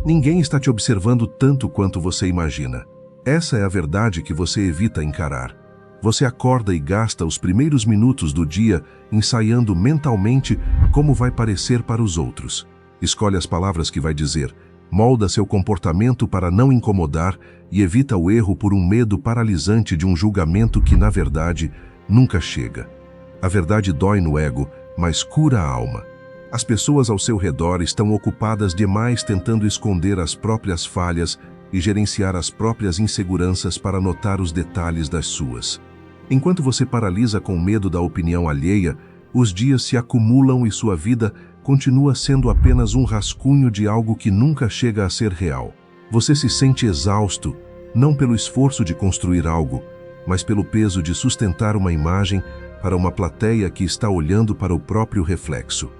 Ninguém está te observando tanto quanto você imagina. Essa é a verdade que você evita encarar. Você acorda e gasta os primeiros minutos do dia ensaiando mentalmente como vai parecer para os outros. Escolhe as palavras que vai dizer, molda seu comportamento para não incomodar e evita o erro por um medo paralisante de um julgamento que, na verdade, nunca chega. A verdade dói no ego, mas cura a alma. As pessoas ao seu redor estão ocupadas demais tentando esconder as próprias falhas e gerenciar as próprias inseguranças para notar os detalhes das suas. Enquanto você paralisa com medo da opinião alheia, os dias se acumulam e sua vida continua sendo apenas um rascunho de algo que nunca chega a ser real. Você se sente exausto, não pelo esforço de construir algo, mas pelo peso de sustentar uma imagem para uma plateia que está olhando para o próprio reflexo.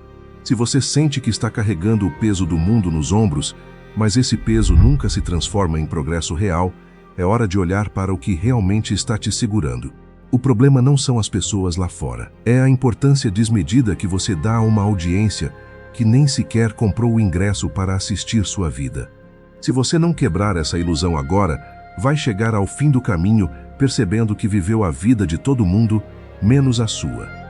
Se você sente que está carregando o peso do mundo nos ombros, mas esse peso nunca se transforma em progresso real, é hora de olhar para o que realmente está te segurando. O problema não são as pessoas lá fora. É a importância desmedida que você dá a uma audiência que nem sequer comprou o ingresso para assistir sua vida. Se você não quebrar essa ilusão agora, vai chegar ao fim do caminho percebendo que viveu a vida de todo mundo, menos a sua.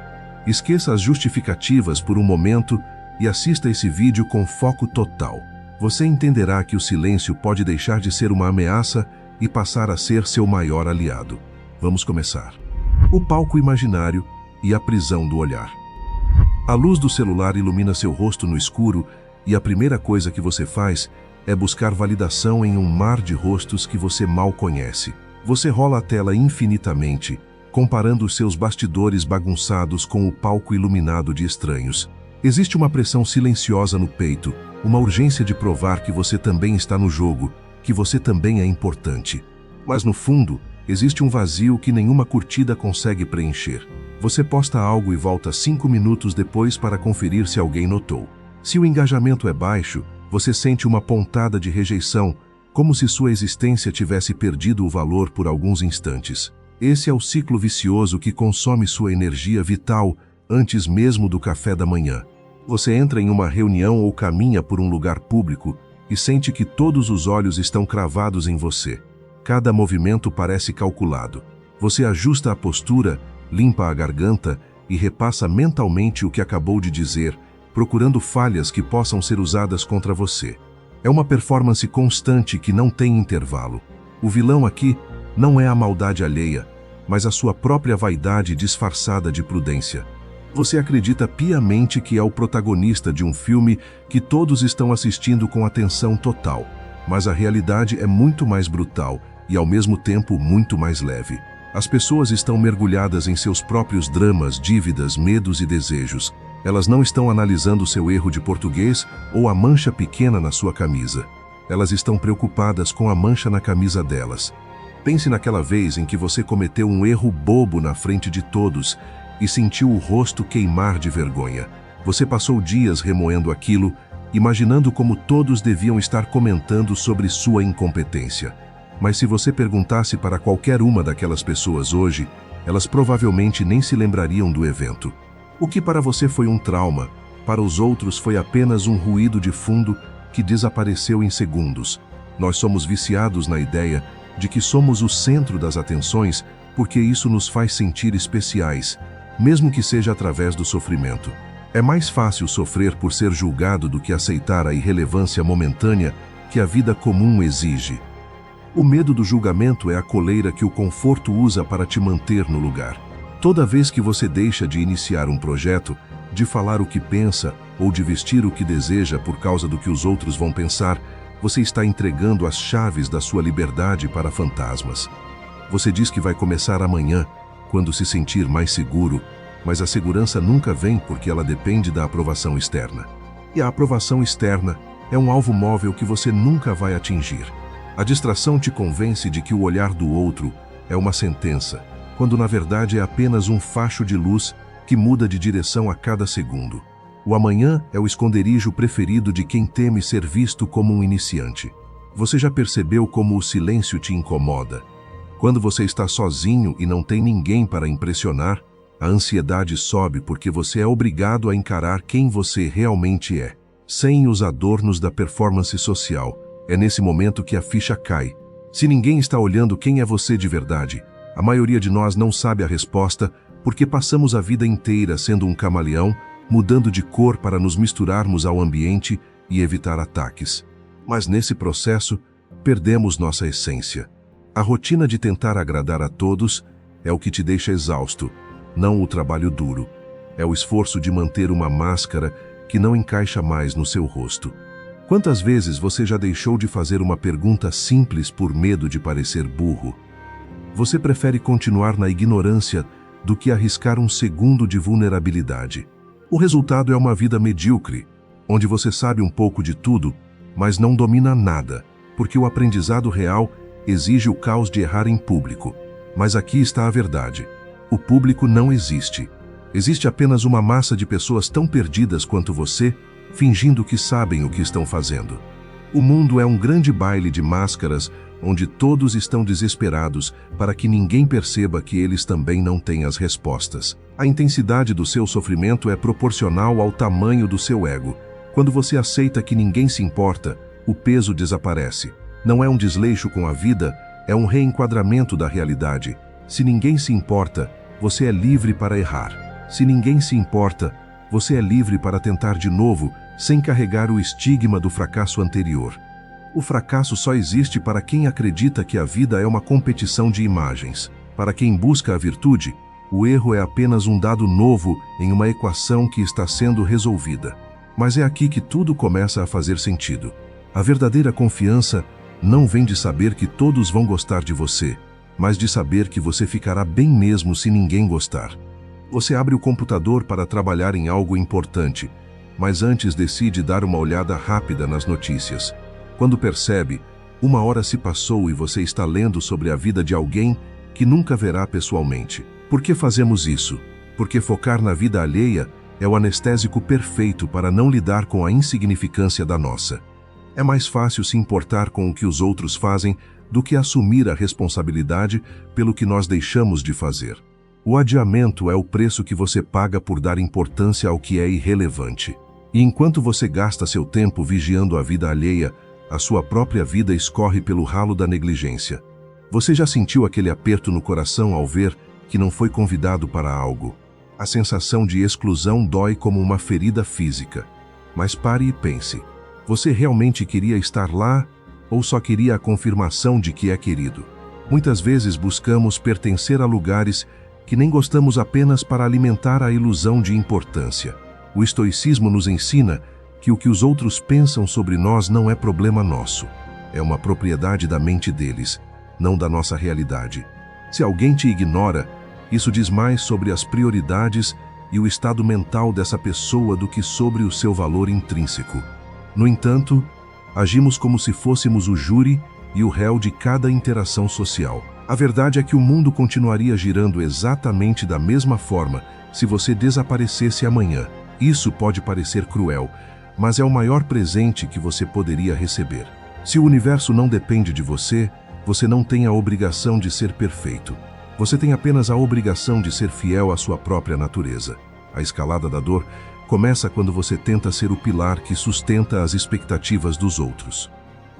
Esqueça as justificativas por um momento e assista esse vídeo com foco total. Você entenderá que o silêncio pode deixar de ser uma ameaça e passar a ser seu maior aliado. Vamos começar. O palco imaginário e a prisão do olhar. A luz do celular ilumina seu rosto no escuro e a primeira coisa que você faz é buscar validação em um mar de rostos que você mal conhece. Você rola a tela infinitamente, comparando os seus bastidores bagunçados com o palco iluminado de estranhos. Existe uma pressão silenciosa no peito, uma urgência de provar que você também está no jogo, que você também é importante. Mas no fundo, existe um vazio que nenhuma curtida consegue preencher. Você posta algo e volta 5 minutos depois para conferir se alguém notou. Se o engajamento é baixo, você sente uma pontada de rejeição, como se sua existência tivesse perdido o valor por alguns instantes. Esse é o ciclo vicioso que consome sua energia vital antes mesmo do café da manhã. Você entra em uma reunião ou caminha por um lugar público e sente que todos os olhos estão cravados em você. Cada movimento parece calculado. Você ajusta a postura, limpa a garganta e repassa mentalmente o que acabou de dizer, procurando falhas que possam ser usadas contra você. É uma performance constante que não tem intervalo. O vilão aqui não é a maldade alheia, mas a sua própria vaidade disfarçada de prudência. Você acredita piamente que é o protagonista de um filme que todos estão assistindo com atenção total, mas a realidade é muito mais brutal e, ao mesmo tempo, muito mais leve. As pessoas estão mergulhadas em seus próprios dramas, dívidas, medos e desejos. Elas não estão analisando seu erro de português ou a mancha pequena na sua camisa. Elas estão preocupadas com a mancha na camisa delas. Pense naquela vez em que você cometeu um erro bobo na frente de todos e sentiu o rosto queimar de vergonha. Você passou dias remoendo aquilo, imaginando como todos deviam estar comentando sobre sua incompetência. Mas se você perguntasse para qualquer uma daquelas pessoas hoje, elas provavelmente nem se lembrariam do evento. O que para você foi um trauma, para os outros foi apenas um ruído de fundo que desapareceu em segundos. Nós somos viciados na ideia de que somos o centro das atenções porque isso nos faz sentir especiais, mesmo que seja através do sofrimento. É mais fácil sofrer por ser julgado do que aceitar a irrelevância momentânea que a vida comum exige. O medo do julgamento é a coleira que o conforto usa para te manter no lugar. Toda vez que você deixa de iniciar um projeto, de falar o que pensa ou de vestir o que deseja por causa do que os outros vão pensar, você está entregando as chaves da sua liberdade para fantasmas. Você diz que vai começar amanhã, quando se sentir mais seguro, mas a segurança nunca vem porque ela depende da aprovação externa. E a aprovação externa é um alvo móvel que você nunca vai atingir. A distração te convence de que o olhar do outro é uma sentença, quando na verdade é apenas um facho de luz que muda de direção a cada segundo. O amanhã é o esconderijo preferido de quem teme ser visto como um iniciante. Você já percebeu como o silêncio te incomoda? Quando você está sozinho e não tem ninguém para impressionar, a ansiedade sobe porque você é obrigado a encarar quem você realmente é, sem os adornos da performance social, É nesse momento que a ficha cai. Se ninguém está olhando quem é você de verdade, a maioria de nós não sabe a resposta porque passamos a vida inteira sendo um camaleão, mudando de cor para nos misturarmos ao ambiente e evitar ataques. Mas nesse processo, perdemos nossa essência. A rotina de tentar agradar a todos é o que te deixa exausto, não o trabalho duro. É o esforço de manter uma máscara que não encaixa mais no seu rosto. Quantas vezes você já deixou de fazer uma pergunta simples por medo de parecer burro? Você prefere continuar na ignorância do que arriscar um segundo de vulnerabilidade. O resultado é uma vida medíocre, onde você sabe um pouco de tudo, mas não domina nada, porque o aprendizado real exige o caos de errar em público. Mas aqui está a verdade. O público não existe. Existe apenas uma massa de pessoas tão perdidas quanto você, fingindo que sabem o que estão fazendo. O mundo é um grande baile de máscaras, onde todos estão desesperados para que ninguém perceba que eles também não têm as respostas. A intensidade do seu sofrimento é proporcional ao tamanho do seu ego. Quando você aceita que ninguém se importa, o peso desaparece. Não é um desleixo com a vida, é um reenquadramento da realidade. Se ninguém se importa, você é livre para errar. Se ninguém se importa, você é livre para tentar de novo, sem carregar o estigma do fracasso anterior. O fracasso só existe para quem acredita que a vida é uma competição de imagens. Para quem busca a virtude, o erro é apenas um dado novo em uma equação que está sendo resolvida. Mas é aqui que tudo começa a fazer sentido. A verdadeira confiança não vem de saber que todos vão gostar de você, mas de saber que você ficará bem mesmo se ninguém gostar. Você abre o computador para trabalhar em algo importante, mas antes decide dar uma olhada rápida nas notícias. Quando percebe, 1 hora se passou e você está lendo sobre a vida de alguém que nunca verá pessoalmente. Por que fazemos isso? Porque focar na vida alheia é o anestésico perfeito para não lidar com a insignificância da nossa. É mais fácil se importar com o que os outros fazem do que assumir a responsabilidade pelo que nós deixamos de fazer. O adiamento é o preço que você paga por dar importância ao que é irrelevante. E enquanto você gasta seu tempo vigiando a vida alheia, a sua própria vida escorre pelo ralo da negligência. Você já sentiu aquele aperto no coração ao ver que não foi convidado para algo? A sensação de exclusão dói como uma ferida física. Mas pare e pense. Você realmente queria estar lá ou só queria a confirmação de que é querido? Muitas vezes buscamos pertencer a lugares que nem gostamos apenas para alimentar a ilusão de importância. O estoicismo nos ensina que o que os outros pensam sobre nós não é problema nosso. É uma propriedade da mente deles, não da nossa realidade. Se alguém te ignora, isso diz mais sobre as prioridades e o estado mental dessa pessoa do que sobre o seu valor intrínseco. No entanto, agimos como se fôssemos o júri e o réu de cada interação social. A verdade é que o mundo continuaria girando exatamente da mesma forma se você desaparecesse amanhã. Isso pode parecer cruel, mas é o maior presente que você poderia receber. Se o universo não depende de você, você não tem a obrigação de ser perfeito. Você tem apenas a obrigação de ser fiel à sua própria natureza. A escalada da dor começa quando você tenta ser o pilar que sustenta as expectativas dos outros.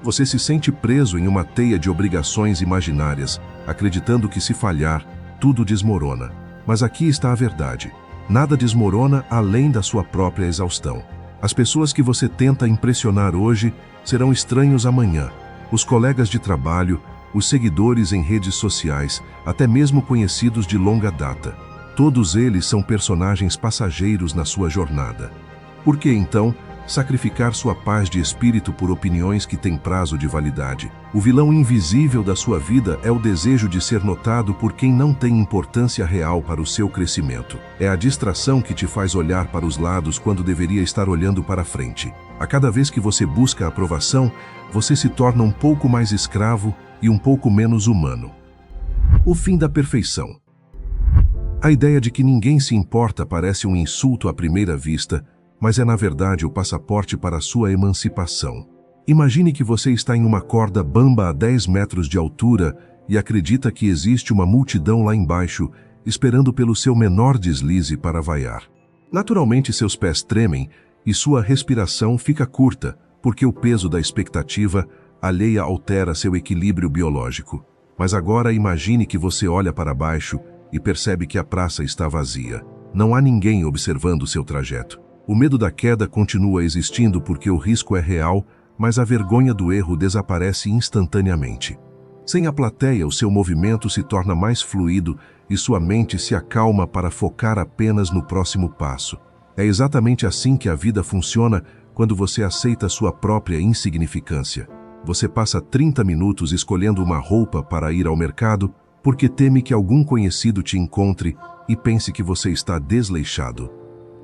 Você se sente preso em uma teia de obrigações imaginárias, acreditando que se falhar, tudo desmorona. Mas aqui está a verdade. Nada desmorona além da sua própria exaustão. As pessoas que você tenta impressionar hoje serão estranhos amanhã. Os colegas de trabalho, os seguidores em redes sociais, até mesmo conhecidos de longa data. Todos eles são personagens passageiros na sua jornada. Por que, então, sacrificar sua paz de espírito por opiniões que têm prazo de validade? O vilão invisível da sua vida é o desejo de ser notado por quem não tem importância real para o seu crescimento. É a distração que te faz olhar para os lados quando deveria estar olhando para frente. A cada vez que você busca a aprovação, você se torna um pouco mais escravo e um pouco menos humano. O fim da perfeição. A ideia de que ninguém se importa parece um insulto à primeira vista, mas é na verdade o passaporte para a sua emancipação. Imagine que você está em uma corda bamba a 10 metros de altura e acredita que existe uma multidão lá embaixo, esperando pelo seu menor deslize para vaiar. Naturalmente seus pés tremem e sua respiração fica curta, porque o peso da expectativa alheia altera seu equilíbrio biológico. Mas agora imagine que você olha para baixo e percebe que a praça está vazia. Não há ninguém observando seu trajeto. O medo da queda continua existindo porque o risco é real, mas a vergonha do erro desaparece instantaneamente. Sem a plateia, o seu movimento se torna mais fluido e sua mente se acalma para focar apenas no próximo passo. É exatamente assim que a vida funciona quando você aceita sua própria insignificância. Você passa 30 minutos escolhendo uma roupa para ir ao mercado porque teme que algum conhecido te encontre e pense que você está desleixado.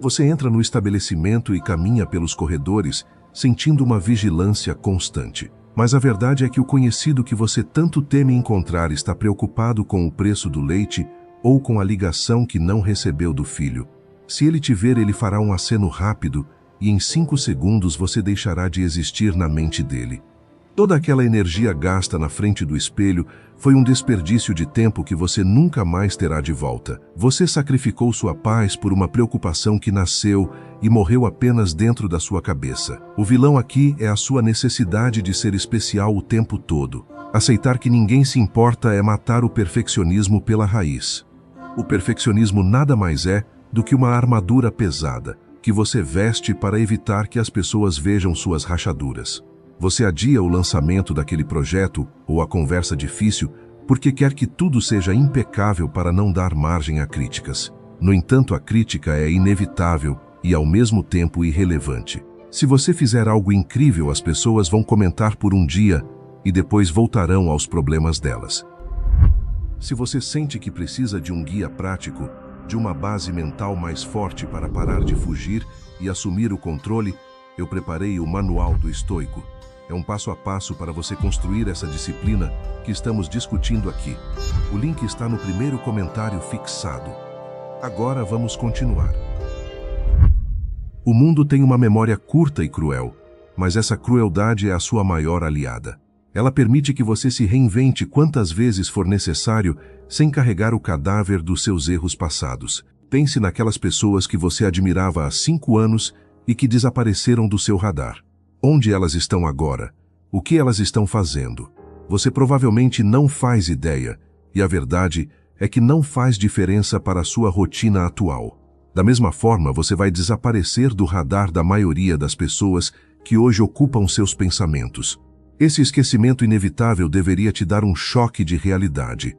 Você entra no estabelecimento e caminha pelos corredores, sentindo uma vigilância constante. Mas a verdade é que o conhecido que você tanto teme encontrar está preocupado com o preço do leite ou com a ligação que não recebeu do filho. Se ele te ver, ele fará um aceno rápido e em 5 segundos você deixará de existir na mente dele. Toda aquela energia gasta na frente do espelho foi um desperdício de tempo que você nunca mais terá de volta. Você sacrificou sua paz por uma preocupação que nasceu e morreu apenas dentro da sua cabeça. O vilão aqui é a sua necessidade de ser especial o tempo todo. Aceitar que ninguém se importa é matar o perfeccionismo pela raiz. O perfeccionismo nada mais é do que uma armadura pesada que você veste para evitar que as pessoas vejam suas rachaduras. Você adia o lançamento daquele projeto ou a conversa difícil porque quer que tudo seja impecável para não dar margem a críticas. No entanto, a crítica é inevitável e ao mesmo tempo irrelevante. Se você fizer algo incrível, as pessoas vão comentar por um dia e depois voltarão aos problemas delas. Se você sente que precisa de um guia prático, de uma base mental mais forte para parar de fugir e assumir o controle, eu preparei o Manual do Estoico. É um passo a passo para você construir essa disciplina que estamos discutindo aqui. O link está no primeiro comentário fixado. Agora vamos continuar. O mundo tem uma memória curta e cruel, mas essa crueldade é a sua maior aliada. Ela permite que você se reinvente quantas vezes for necessário sem carregar o cadáver dos seus erros passados. Pense naquelas pessoas que você admirava há 5 anos e que desapareceram do seu radar. Onde elas estão agora? O que elas estão fazendo? Você provavelmente não faz ideia, e a verdade é que não faz diferença para a sua rotina atual. Da mesma forma, você vai desaparecer do radar da maioria das pessoas que hoje ocupam seus pensamentos. Esse esquecimento inevitável deveria te dar um choque de realidade.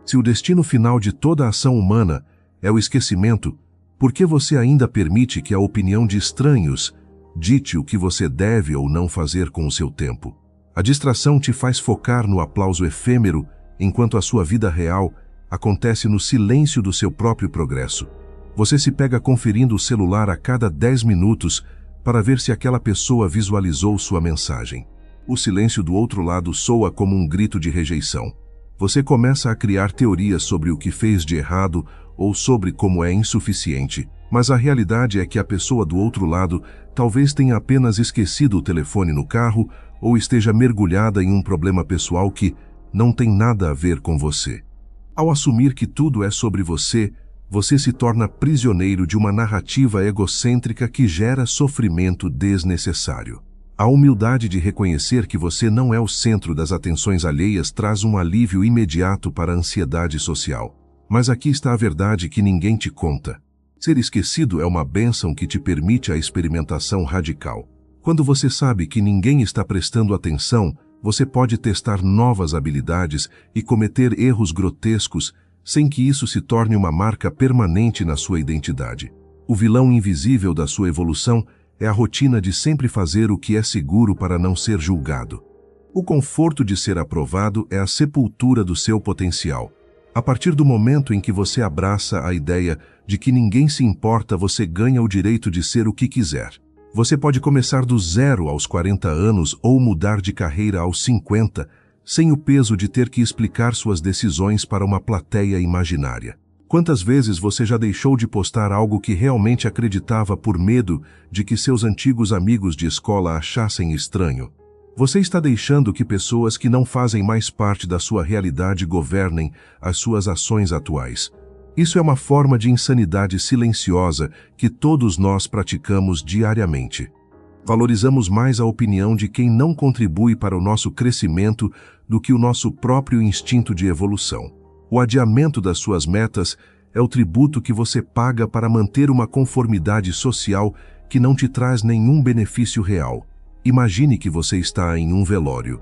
Se o destino final de toda a ação humana é o esquecimento, por que você ainda permite que a opinião de estranhos dite o que você deve ou não fazer com o seu tempo? A distração te faz focar no aplauso efêmero, enquanto a sua vida real acontece no silêncio do seu próprio progresso. Você se pega conferindo o celular a cada 10 minutos para ver se aquela pessoa visualizou sua mensagem. O silêncio do outro lado soa como um grito de rejeição. Você começa a criar teorias sobre o que fez de errado ou sobre como é insuficiente. Mas a realidade é que a pessoa do outro lado talvez tenha apenas esquecido o telefone no carro ou esteja mergulhada em um problema pessoal que não tem nada a ver com você. Ao assumir que tudo é sobre você, você se torna prisioneiro de uma narrativa egocêntrica que gera sofrimento desnecessário. A humildade de reconhecer que você não é o centro das atenções alheias traz um alívio imediato para a ansiedade social. Mas aqui está a verdade que ninguém te conta. Ser esquecido é uma bênção que te permite a experimentação radical. Quando você sabe que ninguém está prestando atenção, você pode testar novas habilidades e cometer erros grotescos sem que isso se torne uma marca permanente na sua identidade. O vilão invisível da sua evolução é a rotina de sempre fazer o que é seguro para não ser julgado. O conforto de ser aprovado é a sepultura do seu potencial. A partir do momento em que você abraça a ideia de que ninguém se importa, você ganha o direito de ser o que quiser. Você pode começar do 0 aos 40 anos ou mudar de carreira aos 50, sem o peso de ter que explicar suas decisões para uma plateia imaginária. Quantas vezes você já deixou de postar algo que realmente acreditava por medo de que seus antigos amigos de escola achassem estranho? Você está deixando que pessoas que não fazem mais parte da sua realidade governem as suas ações atuais. Isso é uma forma de insanidade silenciosa que todos nós praticamos diariamente. Valorizamos mais a opinião de quem não contribui para o nosso crescimento do que o nosso próprio instinto de evolução. O adiamento das suas metas é o tributo que você paga para manter uma conformidade social que não te traz nenhum benefício real. Imagine que você está em um velório.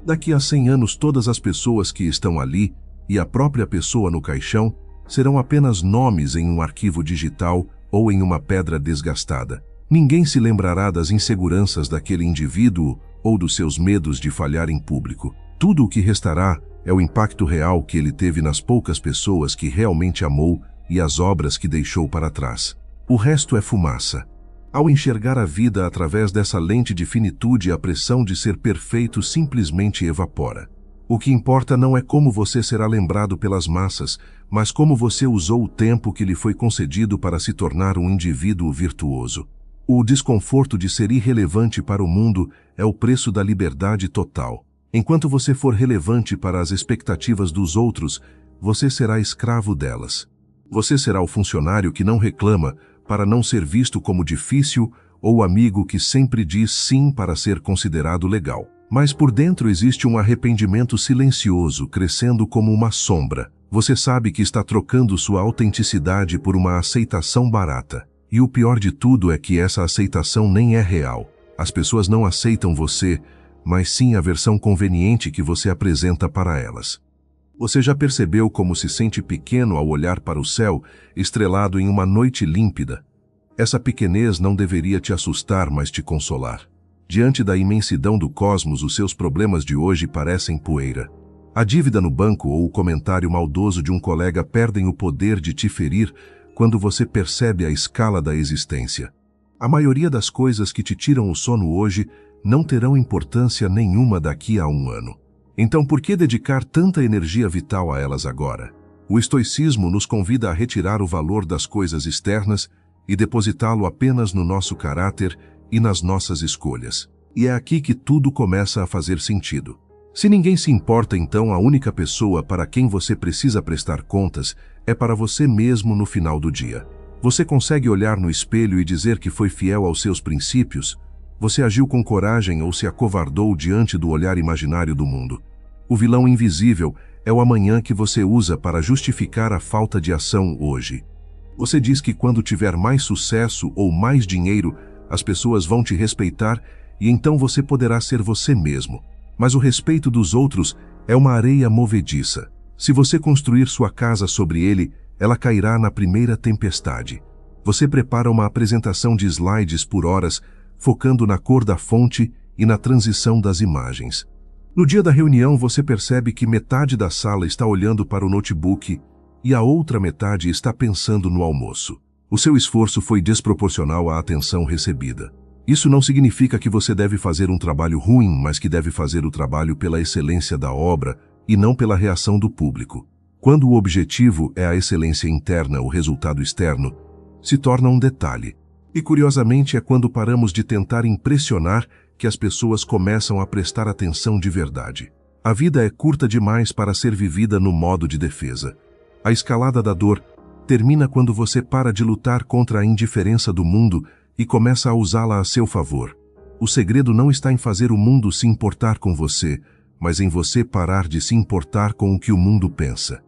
Daqui a 100 anos, todas as pessoas que estão ali e a própria pessoa no caixão serão apenas nomes em um arquivo digital ou em uma pedra desgastada. Ninguém se lembrará das inseguranças daquele indivíduo ou dos seus medos de falhar em público. Tudo o que restará é o impacto real que ele teve nas poucas pessoas que realmente amou e as obras que deixou para trás. O resto é fumaça. Ao enxergar a vida através dessa lente de finitude, a pressão de ser perfeito simplesmente evapora. O que importa não é como você será lembrado pelas massas, mas como você usou o tempo que lhe foi concedido para se tornar um indivíduo virtuoso. O desconforto de ser irrelevante para o mundo é o preço da liberdade total. Enquanto você for relevante para as expectativas dos outros, você será escravo delas. Você será o funcionário que não reclama para não ser visto como difícil ou o amigo que sempre diz sim para ser considerado legal. Mas por dentro existe um arrependimento silencioso, crescendo como uma sombra. Você sabe que está trocando sua autenticidade por uma aceitação barata. E o pior de tudo é que essa aceitação nem é real. As pessoas não aceitam você, mas sim a versão conveniente que você apresenta para elas. Você já percebeu como se sente pequeno ao olhar para o céu, estrelado em uma noite límpida? Essa pequenez não deveria te assustar, mas te consolar. Diante da imensidão do cosmos, os seus problemas de hoje parecem poeira. A dívida no banco ou o comentário maldoso de um colega perdem o poder de te ferir quando você percebe a escala da existência. A maioria das coisas que te tiram o sono hoje não terão importância nenhuma daqui a um ano. Então, por que dedicar tanta energia vital a elas agora? O estoicismo nos convida a retirar o valor das coisas externas e depositá-lo apenas no nosso caráter e nas nossas escolhas. E é aqui que tudo começa a fazer sentido. Se ninguém se importa, então a única pessoa para quem você precisa prestar contas é para você mesmo no final do dia. Você consegue olhar no espelho e dizer que foi fiel aos seus princípios? Você agiu com coragem ou se acovardou diante do olhar imaginário do mundo? O vilão invisível é o amanhã que você usa para justificar a falta de ação hoje. Você diz que quando tiver mais sucesso ou mais dinheiro, as pessoas vão te respeitar e então você poderá ser você mesmo. Mas o respeito dos outros é uma areia movediça. Se você construir sua casa sobre ele, ela cairá na primeira tempestade. Você prepara uma apresentação de slides por horas, focando na cor da fonte e na transição das imagens. No dia da reunião, você percebe que metade da sala está olhando para o notebook e a outra metade está pensando no almoço. O seu esforço foi desproporcional à atenção recebida. Isso não significa que você deve fazer um trabalho ruim, mas que deve fazer o trabalho pela excelência da obra e não pela reação do público. Quando o objetivo é a excelência interna, o resultado externo se torna um detalhe. E curiosamente é quando paramos de tentar impressionar que as pessoas começam a prestar atenção de verdade. A vida é curta demais para ser vivida no modo de defesa. A escalada da dor termina quando você para de lutar contra a indiferença do mundo e começa a usá-la a seu favor. O segredo não está em fazer o mundo se importar com você, mas em você parar de se importar com o que o mundo pensa.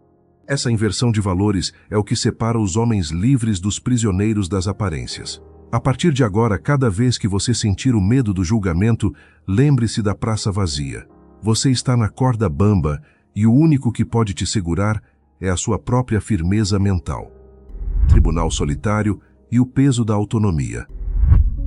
Essa inversão de valores é o que separa os homens livres dos prisioneiros das aparências. A partir de agora, cada vez que você sentir o medo do julgamento, lembre-se da praça vazia. Você está na corda bamba e o único que pode te segurar é a sua própria firmeza mental. Tribunal solitário e o peso da autonomia.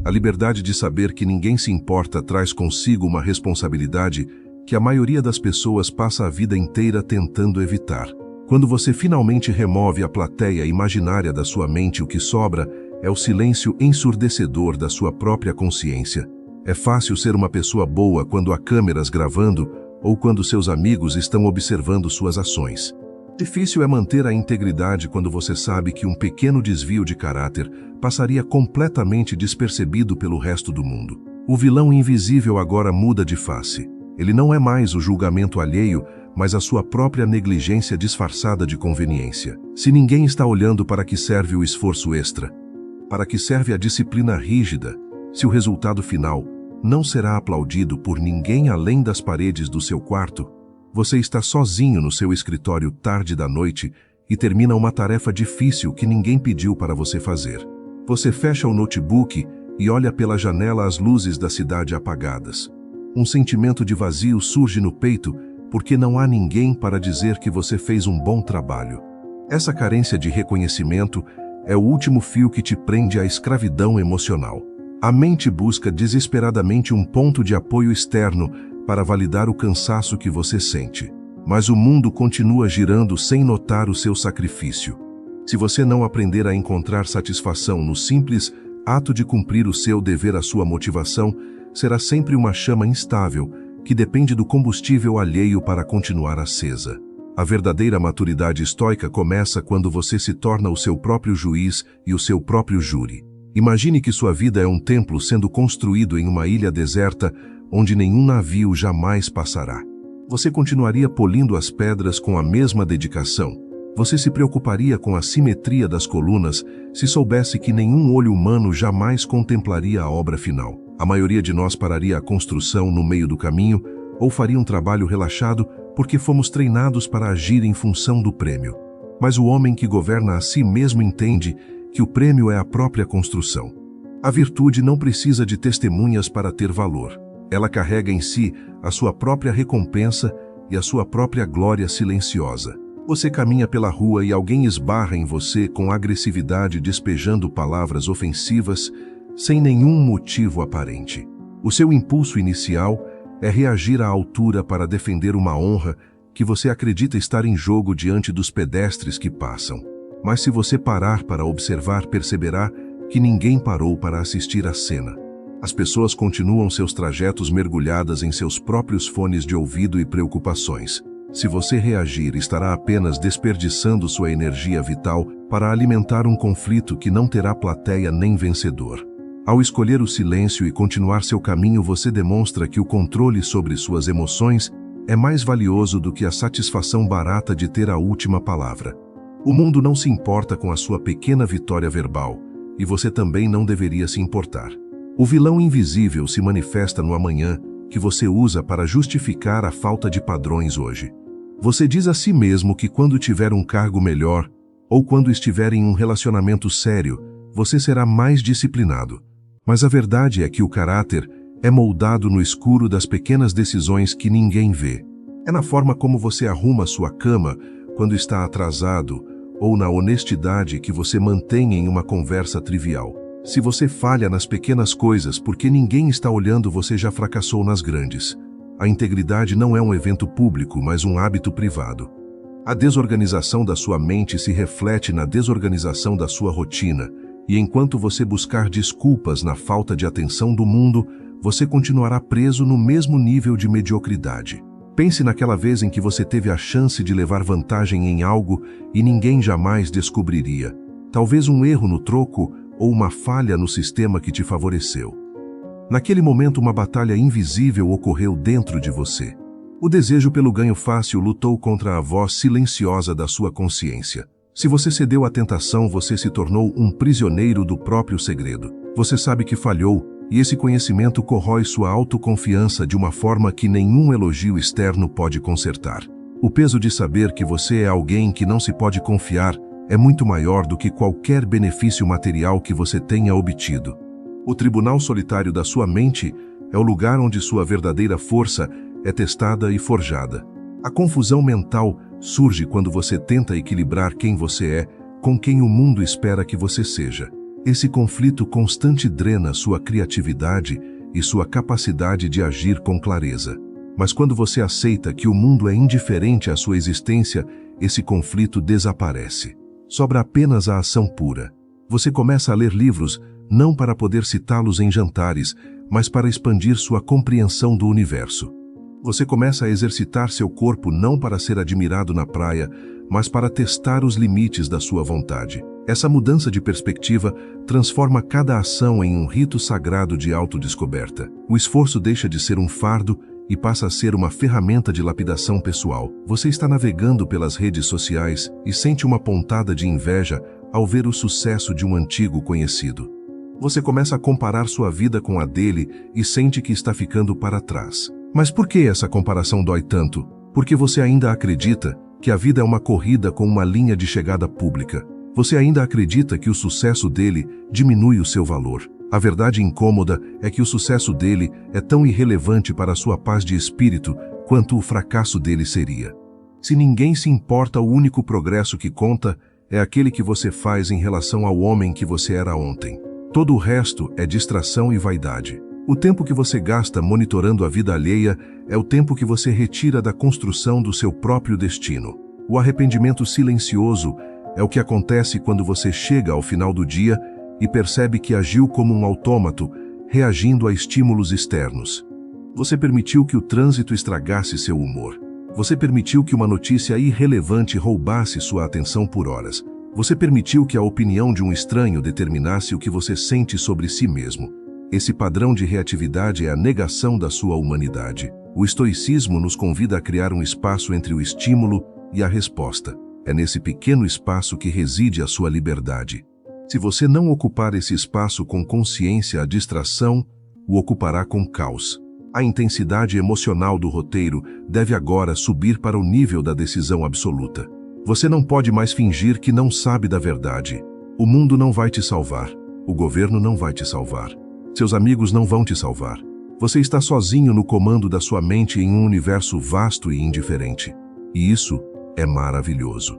A liberdade de saber que ninguém se importa traz consigo uma responsabilidade que a maioria das pessoas passa a vida inteira tentando evitar. Quando você finalmente remove a plateia imaginária da sua mente, o que sobra é o silêncio ensurdecedor da sua própria consciência. É fácil ser uma pessoa boa quando há câmeras gravando ou quando seus amigos estão observando suas ações. Difícil é manter a integridade quando você sabe que um pequeno desvio de caráter passaria completamente despercebido pelo resto do mundo. O vilão invisível agora muda de face. Ele não é mais o julgamento alheio, mas a sua própria negligência disfarçada de conveniência. Se ninguém está olhando, para que serve o esforço extra? Para que serve a disciplina rígida? Se o resultado final não será aplaudido por ninguém além das paredes do seu quarto, você está sozinho no seu escritório tarde da noite e termina uma tarefa difícil que ninguém pediu para você fazer. Você fecha o notebook e olha pela janela as luzes da cidade apagadas. Um sentimento de vazio surge no peito porque não há ninguém para dizer que você fez um bom trabalho. Essa carência de reconhecimento é o último fio que te prende à escravidão emocional. A mente busca desesperadamente um ponto de apoio externo para validar o cansaço que você sente. Mas o mundo continua girando sem notar o seu sacrifício. Se você não aprender a encontrar satisfação no simples ato de cumprir o seu dever, a sua motivação será sempre uma chama instável que depende do combustível alheio para continuar acesa. A verdadeira maturidade estoica começa quando você se torna o seu próprio juiz e o seu próprio júri. Imagine que sua vida é um templo sendo construído em uma ilha deserta onde nenhum navio jamais passará. Você continuaria polindo as pedras com a mesma dedicação? Você se preocuparia com a simetria das colunas se soubesse que nenhum olho humano jamais contemplaria a obra final? A maioria de nós pararia a construção no meio do caminho ou faria um trabalho relaxado porque fomos treinados para agir em função do prêmio. Mas o homem que governa a si mesmo entende que o prêmio é a própria construção. A virtude não precisa de testemunhas para ter valor. Ela carrega em si a sua própria recompensa e a sua própria glória silenciosa. Você caminha pela rua e alguém esbarra em você com agressividade, despejando palavras ofensivas sem nenhum motivo aparente. O seu impulso inicial é reagir à altura para defender uma honra que você acredita estar em jogo diante dos pedestres que passam. Mas se você parar para observar, perceberá que ninguém parou para assistir à cena. As pessoas continuam seus trajetos mergulhadas em seus próprios fones de ouvido e preocupações. Se você reagir, estará apenas desperdiçando sua energia vital para alimentar um conflito que não terá plateia nem vencedor. Ao escolher o silêncio e continuar seu caminho, você demonstra que o controle sobre suas emoções é mais valioso do que a satisfação barata de ter a última palavra. O mundo não se importa com a sua pequena vitória verbal, e você também não deveria se importar. O vilão invisível se manifesta no amanhã que você usa para justificar a falta de padrões hoje. Você diz a si mesmo que quando tiver um cargo melhor, ou quando estiver em um relacionamento sério, você será mais disciplinado. Mas a verdade é que o caráter é moldado no escuro das pequenas decisões que ninguém vê. É na forma como você arruma sua cama quando está atrasado, ou na honestidade que você mantém em uma conversa trivial. Se você falha nas pequenas coisas porque ninguém está olhando, você já fracassou nas grandes. A integridade não é um evento público, mas um hábito privado. A desorganização da sua mente se reflete na desorganização da sua rotina, e enquanto você buscar desculpas na falta de atenção do mundo, você continuará preso no mesmo nível de mediocridade. Pense naquela vez em que você teve a chance de levar vantagem em algo e ninguém jamais descobriria. Talvez um erro no troco ou uma falha no sistema que te favoreceu. Naquele momento, uma batalha invisível ocorreu dentro de você. O desejo pelo ganho fácil lutou contra a voz silenciosa da sua consciência. Se você cedeu à tentação, você se tornou um prisioneiro do próprio segredo. Você sabe que falhou, e esse conhecimento corrói sua autoconfiança de uma forma que nenhum elogio externo pode consertar. O peso de saber que você é alguém que não se pode confiar é muito maior do que qualquer benefício material que você tenha obtido. O tribunal solitário da sua mente é o lugar onde sua verdadeira força é testada e forjada. A confusão mental surge quando você tenta equilibrar quem você é com quem o mundo espera que você seja. Esse conflito constante drena sua criatividade e sua capacidade de agir com clareza. Mas quando você aceita que o mundo é indiferente à sua existência, esse conflito desaparece. Sobra apenas a ação pura. Você começa a ler livros, não para poder citá-los em jantares, mas para expandir sua compreensão do universo. Você começa a exercitar seu corpo não para ser admirado na praia, mas para testar os limites da sua vontade. Essa mudança de perspectiva transforma cada ação em um rito sagrado de autodescoberta. O esforço deixa de ser um fardo e passa a ser uma ferramenta de lapidação pessoal. Você está navegando pelas redes sociais e sente uma pontada de inveja ao ver o sucesso de um antigo conhecido. Você começa a comparar sua vida com a dele e sente que está ficando para trás. Mas por que essa comparação dói tanto? Porque você ainda acredita que a vida é uma corrida com uma linha de chegada pública. Você ainda acredita que o sucesso dele diminui o seu valor. A verdade incômoda é que o sucesso dele é tão irrelevante para a sua paz de espírito quanto o fracasso dele seria. Se ninguém se importa, o único progresso que conta é aquele que você faz em relação ao homem que você era ontem. Todo o resto é distração e vaidade. O tempo que você gasta monitorando a vida alheia é o tempo que você retira da construção do seu próprio destino. O arrependimento silencioso é o que acontece quando você chega ao final do dia e percebe que agiu como um autômato, reagindo a estímulos externos. Você permitiu que o trânsito estragasse seu humor. Você permitiu que uma notícia irrelevante roubasse sua atenção por horas. Você permitiu que a opinião de um estranho determinasse o que você sente sobre si mesmo. Esse padrão de reatividade é a negação da sua humanidade. O estoicismo nos convida a criar um espaço entre o estímulo e a resposta. É nesse pequeno espaço que reside a sua liberdade. Se você não ocupar esse espaço com consciência, a distração o ocupará com caos. A intensidade emocional do roteiro deve agora subir para o nível da decisão absoluta. Você não pode mais fingir que não sabe da verdade. O mundo não vai te salvar. O governo não vai te salvar. Seus amigos não vão te salvar. Você está sozinho no comando da sua mente em um universo vasto e indiferente. E isso é maravilhoso.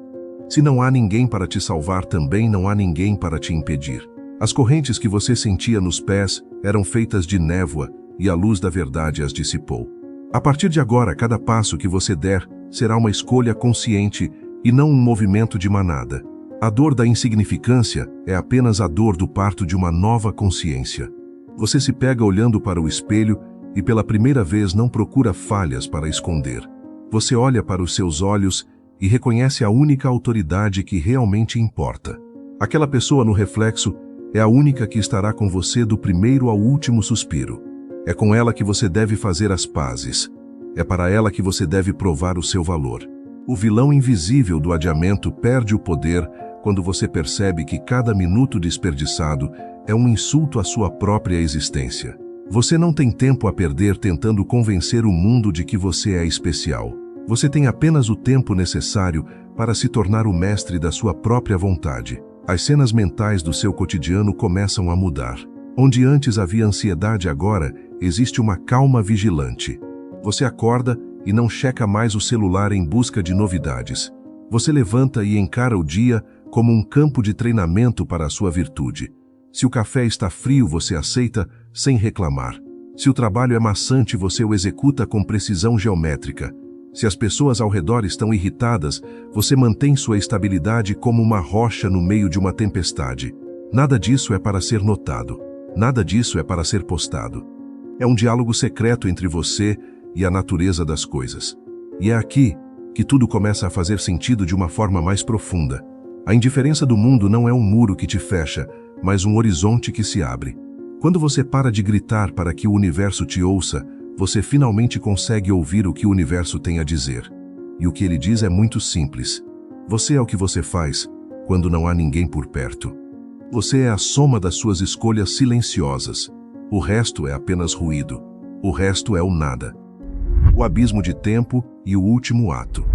Se não há ninguém para te salvar, também não há ninguém para te impedir. As correntes que você sentia nos pés eram feitas de névoa e a luz da verdade as dissipou. A partir de agora, cada passo que você der será uma escolha consciente e não um movimento de manada. A dor da insignificância é apenas a dor do parto de uma nova consciência. Você se pega olhando para o espelho e pela primeira vez não procura falhas para esconder. Você olha para os seus olhos e reconhece a única autoridade que realmente importa. Aquela pessoa no reflexo é a única que estará com você do primeiro ao último suspiro. É com ela que você deve fazer as pazes. É para ela que você deve provar o seu valor. O vilão invisível do adiamento perde o poder quando você percebe que cada minuto desperdiçado é um insulto à sua própria existência. Você não tem tempo a perder tentando convencer o mundo de que você é especial. Você tem apenas o tempo necessário para se tornar o mestre da sua própria vontade. As cenas mentais do seu cotidiano começam a mudar. Onde antes havia ansiedade, agora existe uma calma vigilante. Você acorda e não checa mais o celular em busca de novidades. Você levanta e encara o dia como um campo de treinamento para a sua virtude. Se o café está frio, você aceita sem reclamar. Se o trabalho é maçante, você o executa com precisão geométrica. Se as pessoas ao redor estão irritadas, você mantém sua estabilidade como uma rocha no meio de uma tempestade. Nada disso é para ser notado. Nada disso é para ser postado. É um diálogo secreto entre você e a natureza das coisas. E é aqui que tudo começa a fazer sentido de uma forma mais profunda. A indiferença do mundo não é um muro que te fecha, mas um horizonte que se abre. Quando você para de gritar para que o universo te ouça, você finalmente consegue ouvir o que o universo tem a dizer. E o que ele diz é muito simples. Você é o que você faz quando não há ninguém por perto. Você é a soma das suas escolhas silenciosas. O resto é apenas ruído. O resto é o nada. O abismo de tempo e o último ato.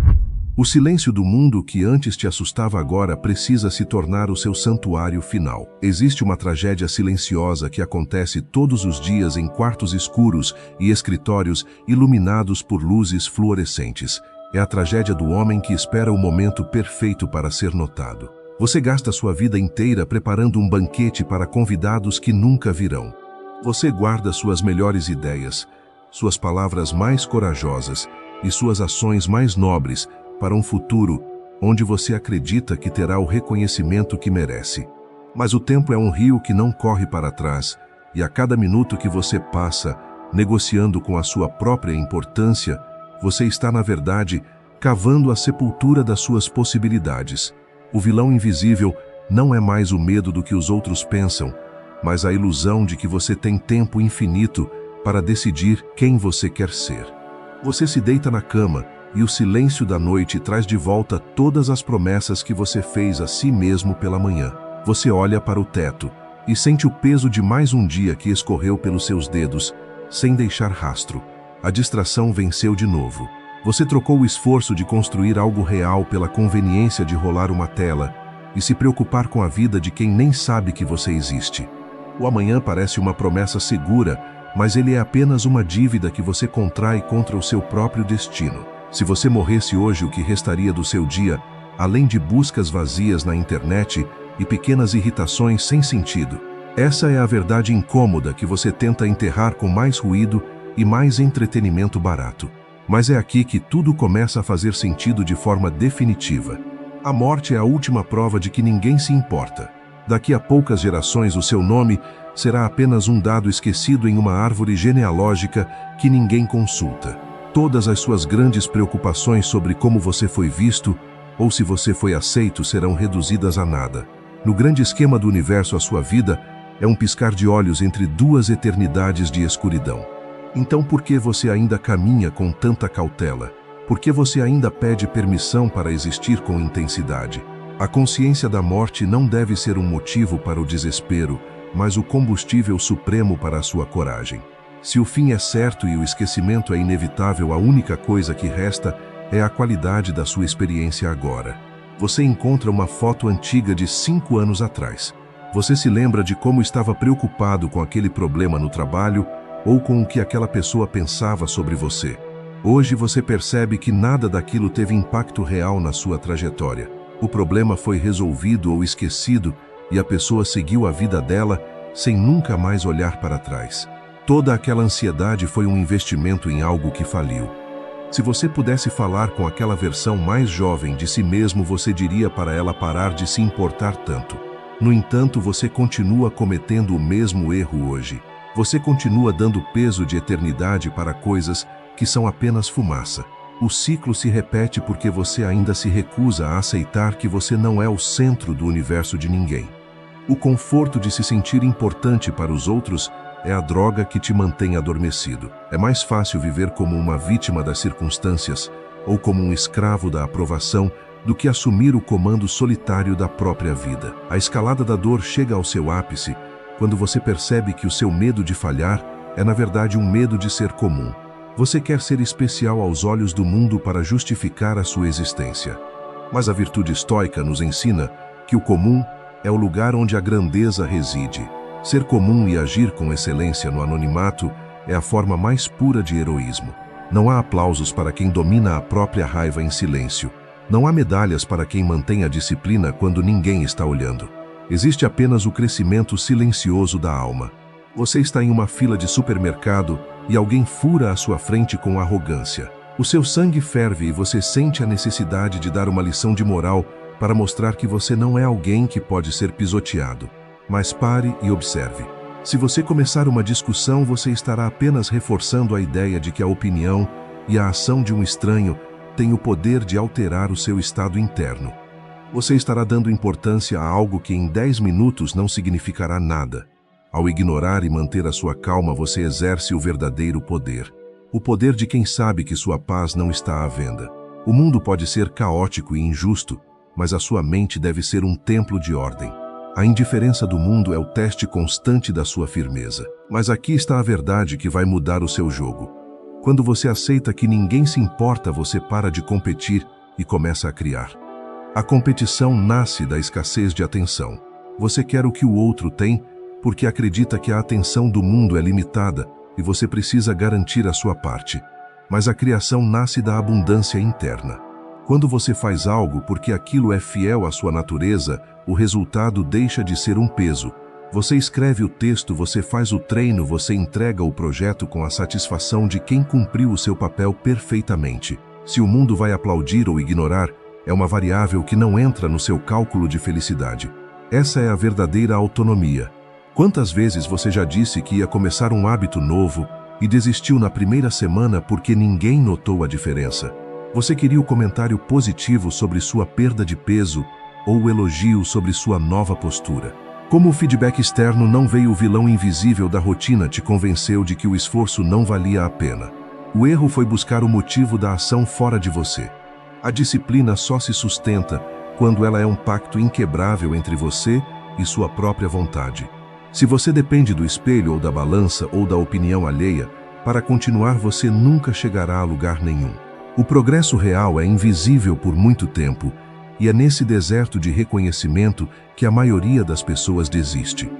O silêncio do mundo que antes te assustava agora precisa se tornar o seu santuário final. Existe uma tragédia silenciosa que acontece todos os dias em quartos escuros e escritórios iluminados por luzes fluorescentes. É a tragédia do homem que espera o momento perfeito para ser notado. Você gasta sua vida inteira preparando um banquete para convidados que nunca virão. Você guarda suas melhores ideias, suas palavras mais corajosas e suas ações mais nobres para um futuro onde você acredita que terá o reconhecimento que merece. Mas o tempo é um rio que não corre para trás, e a cada minuto que você passa, negociando com a sua própria importância, você está, na verdade, cavando a sepultura das suas possibilidades. O vilão invisível não é mais o medo do que os outros pensam, mas a ilusão de que você tem tempo infinito para decidir quem você quer ser. Você se deita na cama, e o silêncio da noite traz de volta todas as promessas que você fez a si mesmo pela manhã. Você olha para o teto, e sente o peso de mais um dia que escorreu pelos seus dedos, sem deixar rastro. A distração venceu de novo. Você trocou o esforço de construir algo real pela conveniência de rolar uma tela e se preocupar com a vida de quem nem sabe que você existe. O amanhã parece uma promessa segura, mas ele é apenas uma dívida que você contrai contra o seu próprio destino. Se você morresse hoje, o que restaria do seu dia, além de buscas vazias na internet e pequenas irritações sem sentido? Essa é a verdade incômoda que você tenta enterrar com mais ruído e mais entretenimento barato. Mas é aqui que tudo começa a fazer sentido de forma definitiva. A morte é a última prova de que ninguém se importa. Daqui a poucas gerações, o seu nome será apenas um dado esquecido em uma árvore genealógica que ninguém consulta. Todas as suas grandes preocupações sobre como você foi visto ou se você foi aceito serão reduzidas a nada. No grande esquema do universo, a sua vida é um piscar de olhos entre duas eternidades de escuridão. Então por que você ainda caminha com tanta cautela? Por que você ainda pede permissão para existir com intensidade? A consciência da morte não deve ser um motivo para o desespero, mas o combustível supremo para a sua coragem. Se o fim é certo e o esquecimento é inevitável, a única coisa que resta é a qualidade da sua experiência agora. Você encontra uma foto antiga de 5 anos atrás. Você se lembra de como estava preocupado com aquele problema no trabalho ou com o que aquela pessoa pensava sobre você. Hoje você percebe que nada daquilo teve impacto real na sua trajetória. O problema foi resolvido ou esquecido e a pessoa seguiu a vida dela sem nunca mais olhar para trás. Toda aquela ansiedade foi um investimento em algo que faliu. Se você pudesse falar com aquela versão mais jovem de si mesmo, você diria para ela parar de se importar tanto. No entanto, você continua cometendo o mesmo erro hoje. Você continua dando peso de eternidade para coisas que são apenas fumaça. O ciclo se repete porque você ainda se recusa a aceitar que você não é o centro do universo de ninguém. O conforto de se sentir importante para os outros é a droga que te mantém adormecido. É mais fácil viver como uma vítima das circunstâncias ou como um escravo da aprovação do que assumir o comando solitário da própria vida. A escalada da dor chega ao seu ápice quando você percebe que o seu medo de falhar é na verdade um medo de ser comum. Você quer ser especial aos olhos do mundo para justificar a sua existência. Mas a virtude estoica nos ensina que o comum é o lugar onde a grandeza reside. Ser comum e agir com excelência no anonimato é a forma mais pura de heroísmo. Não há aplausos para quem domina a própria raiva em silêncio. Não há medalhas para quem mantém a disciplina quando ninguém está olhando. Existe apenas o crescimento silencioso da alma. Você está em uma fila de supermercado e alguém fura à sua frente com arrogância. O seu sangue ferve e você sente a necessidade de dar uma lição de moral para mostrar que você não é alguém que pode ser pisoteado. Mas pare e observe. Se você começar uma discussão, você estará apenas reforçando a ideia de que a opinião e a ação de um estranho têm o poder de alterar o seu estado interno. Você estará dando importância a algo que em 10 minutos não significará nada. Ao ignorar e manter a sua calma, você exerce o verdadeiro poder. O poder de quem sabe que sua paz não está à venda. O mundo pode ser caótico e injusto, mas a sua mente deve ser um templo de ordem. A indiferença do mundo é o teste constante da sua firmeza. Mas aqui está a verdade que vai mudar o seu jogo. Quando você aceita que ninguém se importa, você para de competir e começa a criar. A competição nasce da escassez de atenção. Você quer o que o outro tem porque acredita que a atenção do mundo é limitada e você precisa garantir a sua parte. Mas a criação nasce da abundância interna. Quando você faz algo porque aquilo é fiel à sua natureza, o resultado deixa de ser um peso. Você escreve o texto, você faz o treino, você entrega o projeto com a satisfação de quem cumpriu o seu papel perfeitamente. Se o mundo vai aplaudir ou ignorar, é uma variável que não entra no seu cálculo de felicidade. Essa é a verdadeira autonomia. Quantas vezes você já disse que ia começar um hábito novo e desistiu na primeira semana porque ninguém notou a diferença? Você queria o comentário positivo sobre sua perda de peso ou o elogio sobre sua nova postura. Como o feedback externo não veio, o vilão invisível da rotina te convenceu de que o esforço não valia a pena. O erro foi buscar o motivo da ação fora de você. A disciplina só se sustenta quando ela é um pacto inquebrável entre você e sua própria vontade. Se você depende do espelho ou da balança ou da opinião alheia, para continuar você nunca chegará a lugar nenhum. O progresso real é invisível por muito tempo, e é nesse deserto de reconhecimento que a maioria das pessoas desiste.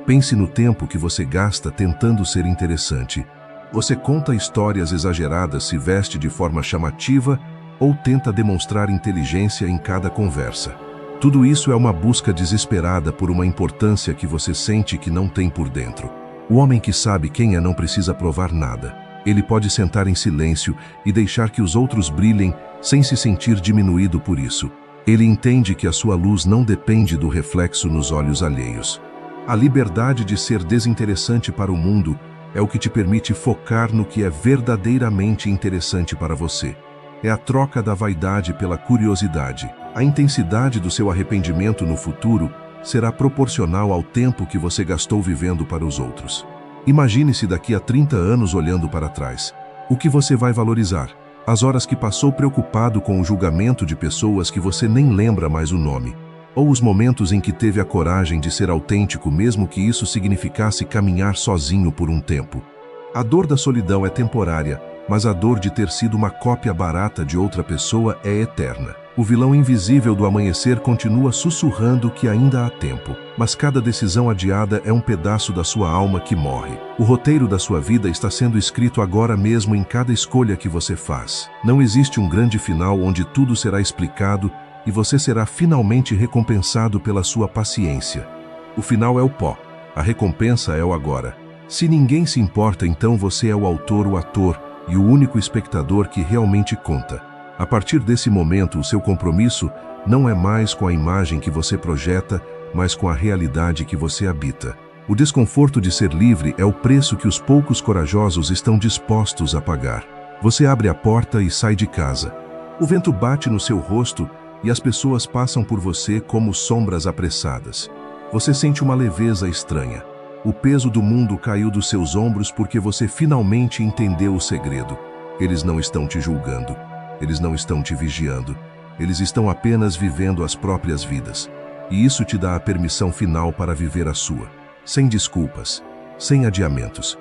Pense no tempo que você gasta tentando ser interessante. Você conta histórias exageradas, se veste de forma chamativa ou tenta demonstrar inteligência em cada conversa. Tudo isso é uma busca desesperada por uma importância que você sente que não tem por dentro. O homem que sabe quem é não precisa provar nada. Ele pode sentar em silêncio e deixar que os outros brilhem sem se sentir diminuído por isso. Ele entende que a sua luz não depende do reflexo nos olhos alheios. A liberdade de ser desinteressante para o mundo é o que te permite focar no que é verdadeiramente interessante para você. É a troca da vaidade pela curiosidade. A intensidade do seu arrependimento no futuro será proporcional ao tempo que você gastou vivendo para os outros. Imagine-se daqui a 30 anos olhando para trás. O que você vai valorizar? As horas que passou preocupado com o julgamento de pessoas que você nem lembra mais o nome? Ou os momentos em que teve a coragem de ser autêntico mesmo que isso significasse caminhar sozinho por um tempo? A dor da solidão é temporária, mas a dor de ter sido uma cópia barata de outra pessoa é eterna. O vilão invisível do amanhecer continua sussurrando que ainda há tempo, mas cada decisão adiada é um pedaço da sua alma que morre. O roteiro da sua vida está sendo escrito agora mesmo em cada escolha que você faz. Não existe um grande final onde tudo será explicado e você será finalmente recompensado pela sua paciência. O final é o pó, a recompensa é o agora. Se ninguém se importa, então você é o autor, o ator e o único espectador que realmente conta. A partir desse momento, o seu compromisso não é mais com a imagem que você projeta, mas com a realidade que você habita. O desconforto de ser livre é o preço que os poucos corajosos estão dispostos a pagar. Você abre a porta e sai de casa. O vento bate no seu rosto e as pessoas passam por você como sombras apressadas. Você sente uma leveza estranha. O peso do mundo caiu dos seus ombros porque você finalmente entendeu o segredo. Eles não estão te julgando. Eles não estão te vigiando. Eles estão apenas vivendo as próprias vidas. E isso te dá a permissão final para viver a sua. Sem desculpas, sem adiamentos,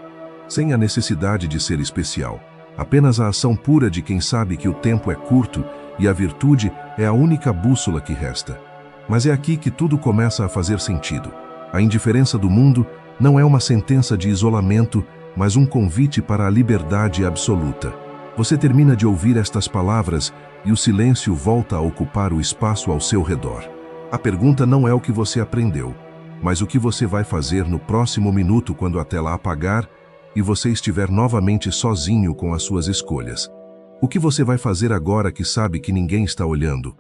sem a necessidade de ser especial. Apenas a ação pura de quem sabe que o tempo é curto e a virtude é a única bússola que resta. Mas é aqui que tudo começa a fazer sentido. A indiferença do mundo não é uma sentença de isolamento, mas um convite para a liberdade absoluta. Você termina de ouvir estas palavras e o silêncio volta a ocupar o espaço ao seu redor. A pergunta não é o que você aprendeu, mas o que você vai fazer no próximo minuto quando a tela apagar e você estiver novamente sozinho com as suas escolhas. O que você vai fazer agora que sabe que ninguém está olhando?